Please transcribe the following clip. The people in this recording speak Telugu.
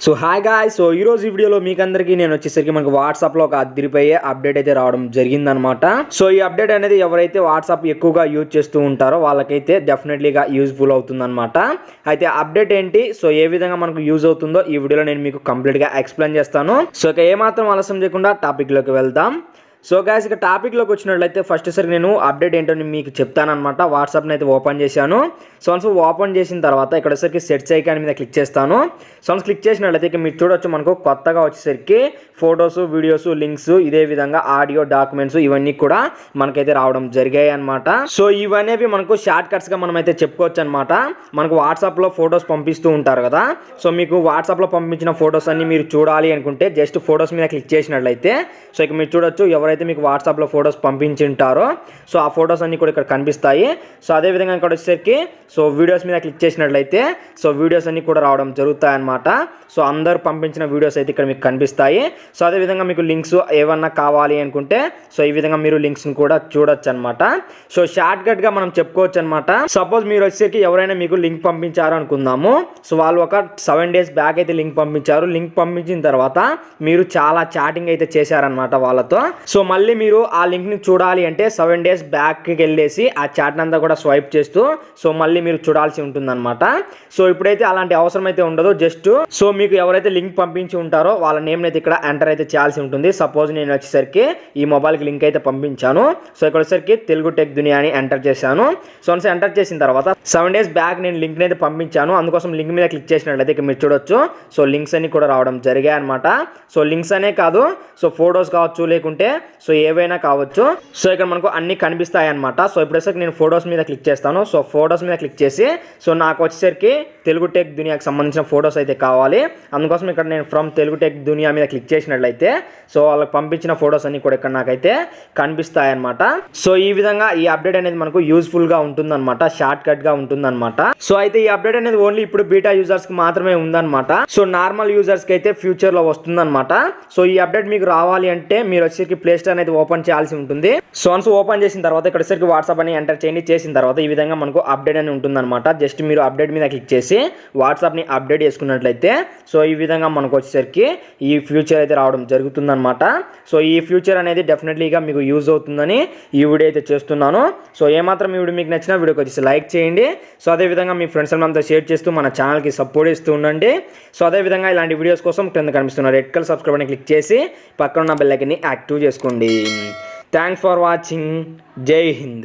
సో హాయ్ గాయ్స్, సో ఈరోజు ఈ వీడియోలో మీకు అందరికీ నేను వచ్చేసరికి మనకు వాట్సాప్లో ఒక అదిరిపోయే అప్డేట్ అయితే రావడం జరిగిందనమాట. సో ఈ అప్డేట్ అనేది ఎవరైతే వాట్సాప్ ఎక్కువగా యూజ్ చేస్తూ ఉంటారో వాళ్ళకైతే డెఫినెట్లీగా యూజ్ఫుల్ అవుతుందన్నమాట. అయితే అప్డేట్ ఏంటి, సో ఏ విధంగా మనకు యూజ్ అవుతుందో ఈ వీడియోలో నేను మీకు కంప్లీట్గా ఎక్స్ప్లెయిన్ చేస్తాను. సో ఇక ఏమాత్రం ఆలస్యం చేయకుండా టాపిక్లోకి వెళ్దాం. సో గాయస్, ఇక టాపిక్లోకి వచ్చినట్లయితే ఫస్ట్ సరికి నేను అప్డేట్ ఏంటో మీకు చెప్తానమాట. వాట్సాప్ని అయితే ఓపెన్ చేశాను. సో వన్స్ ఓపెన్ చేసిన తర్వాత ఇక్కడ వచ్చేసరికి సెర్చ్ ఐకాన్ మీద క్లిక్ చేస్తాను. సో వన్స్ క్లిక్ చేసినట్లయితే ఇక మీరు చూడొచ్చు, మనకు కొత్తగా వచ్చేసరికి ఫొటోస్, వీడియోస్, లింక్స్, ఇదే విధంగా ఆడియో, డాక్యుమెంట్స్ ఇవన్నీ కూడా మనకైతే రావడం జరిగాయి అనమాట. సో ఇవన్నీ మనకు షార్ట్ కట్స్గా మనం అయితే చెప్పుకోవచ్చు అనమాట. మనకు వాట్సాప్లో ఫొటోస్ పంపిస్తూ ఉంటారు కదా. సో మీకు వాట్సాప్లో పంపించిన ఫొటోస్ అన్ని మీరు చూడాలి అనుకుంటే జస్ట్ ఫొటోస్ మీద క్లిక్ చేసినట్లయితే సో ఇక మీరు చూడొచ్చు, ఎవరైతే మీకు వాట్సాప్లో ఫొటోస్ పంపించి ఉంటారో సో ఆ ఫొటోస్ అన్ని కూడా ఇక్కడ కనిపిస్తాయి. సో అదేవిధంగా ఇక్కడ వచ్చేసరికి సో వీడియోస్ మీద క్లిక్ చేసినట్లయితే సో వీడియోస్ అన్ని కూడా రావడం జరుగుతాయి అనమాట. సో అందరు పంపించిన వీడియోస్ అయితే ఇక్కడ మీకు కనిపిస్తాయి. సో అదేవిధంగా మీకు లింక్స్ ఏమన్నా కావాలి అనుకుంటే సో ఈ విధంగా మీరు లింక్స్ని కూడా చూడొచ్చు అనమాట. సో షార్ట్ కట్గా మనం చెప్పుకోవచ్చు అనమాట. సపోజ్ మీరు వచ్చేసరికి ఎవరైనా మీకు లింక్ పంపించారు అనుకుందాము. సో వాళ్ళు ఒక 7 days బ్యాక్ అయితే లింక్ పంపించారు. లింక్ పంపించిన తర్వాత మీరు చాలా చాటింగ్ అయితే చేశారనమాట వాళ్ళతో. సో మళ్ళీ మీరు ఆ లింక్ని చూడాలి అంటే 7 days బ్యాక్కి వెళ్ళేసి ఆ చాట్ని అంతా కూడా స్వైప్ చేస్తూ సో మళ్ళీ మీరు చూడాల్సి ఉంటుందన్నమాట. సో ఇప్పుడైతే అలాంటి అవసరం అయితే ఉండదు. జస్ట్ సో మీకు ఎవరైతే లింక్ పంపించి ఉంటారో వాళ్ళ నేమ్ని అయితే ఇక్కడ ఎంటర్ అయితే చేయాల్సి ఉంటుంది. సపోజ్ నేను వచ్చేసరికి ఈ మొబైల్కి లింక్ అయితే పంపించాను. సో ఇక్కడ వచ్చేసరికి తెలుగు టెక్ దునియా అని ఎంటర్ చేశాను. సో వన్స్ ఎంటర్ చేసిన తర్వాత 7 days బ్యాక్ నేను లింక్ని అయితే పంపించాను. అందుకోసం లింక్ మీద క్లిక్ చేసినట్లయితే ఇక్కడ మీరు చూడొచ్చు, సో లింక్స్ అన్ని కూడా రావడం జరిగాయి అనమాట. సో లింక్స్ అనే కాదు, సో ఫొటోస్ కావచ్చు, లేకుంటే సో ఏవైనా కావచ్చు. సో ఇక్కడ మనకు అన్ని కనిపిస్తాయి అనమాట. సో ఇప్పుడు వచ్చేసరికి నేను ఫొటోస్ మీద క్లిక్ చేస్తాను. సో ఫొటోస్ మీద క్లిక్ చేసి సో నాకు వచ్చేసరికి తెలుగు టెక్ దునియాకి సంబంధించిన ఫొటోస్ అయితే కావాలి. అందుకోసం ఇక్కడ నేను ఫ్రమ్ తెలుగు టెక్ దునియా మీద క్లిక్ చేసినట్లయితే సో వాళ్ళకి పంపించిన ఫొటోస్ అన్ని కూడా ఇక్కడ నాకైతే కనిపిస్తాయి అనమాట. సో ఈ విధంగా ఈ అప్డేట్ అనేది మనకు యూజ్ఫుల్గా ఉంటుందన్నమాట, షార్ట్ కట్గా ఉంటుందన్నమాట. సో అయితే ఈ అప్డేట్ అనేది ఓన్లీ ఇప్పుడు బీటా యూజర్స్కి మాత్రమే ఉందన్నమాట. సో నార్మల్ యూజర్స్కి అయితే ఫ్యూచర్లో వస్తుందన్నమాట. సో ఈ అప్డేట్ మీకు రావాలి అంటే మీరు వచ్చేసరికి ప్లే స్టోర్ అనేది ఓపెన్ చేయాల్సి ఉంటుంది. సో వన్స్ ఓపెన్ చేసిన తర్వాత ఇక్కడ వచ్చేసరికి వాట్సాప్ అని ఎంటర్ చేయండి. చేసిన తర్వాత ఈ విధంగా మనకు అప్డేట్ అని ఉంటుందన్నమాట. జస్ట్ మీరు అప్డేట్ మీద క్లిక్ చేసి వాట్సాప్ని అప్డేట్ చేసుకున్నట్లయితే సో ఈ విధంగా మనకు వచ్చేసరికి ఈ ఫ్యూచర్ అయితే రావడం జరుగుతుందన్నమాట. సో ఈ ఫ్యూచర్ అనేది డెఫినెట్లీగా మీకు యూజ్ అవుతుందని ఈ వీడియో అయితే చేస్తున్నాను. సో ఏమాత్రం ఈ వీడియో మీకు నచ్చినా వీడియోకి వచ్చేసి లైక్ చేయండి. సో అదేవిధంగా మీ ఫ్రెండ్స్ అంతా షేర్ చేస్తూ మన ఛానల్కి సపోర్ట్ ఇస్తూ ఉండండి. సో అదేవిధంగా ఇలాంటి వీడియోస్ కోసం కింద కనిపిస్తున్న రెడ్ కలర్ సబ్స్క్రైబ్ అని క్లిక్ చేసి పక్కన ఉన్న బెల్ ఐకాన్ని యాక్టివ్ చేసుకోండి. Thanks for watching. జై హింద్.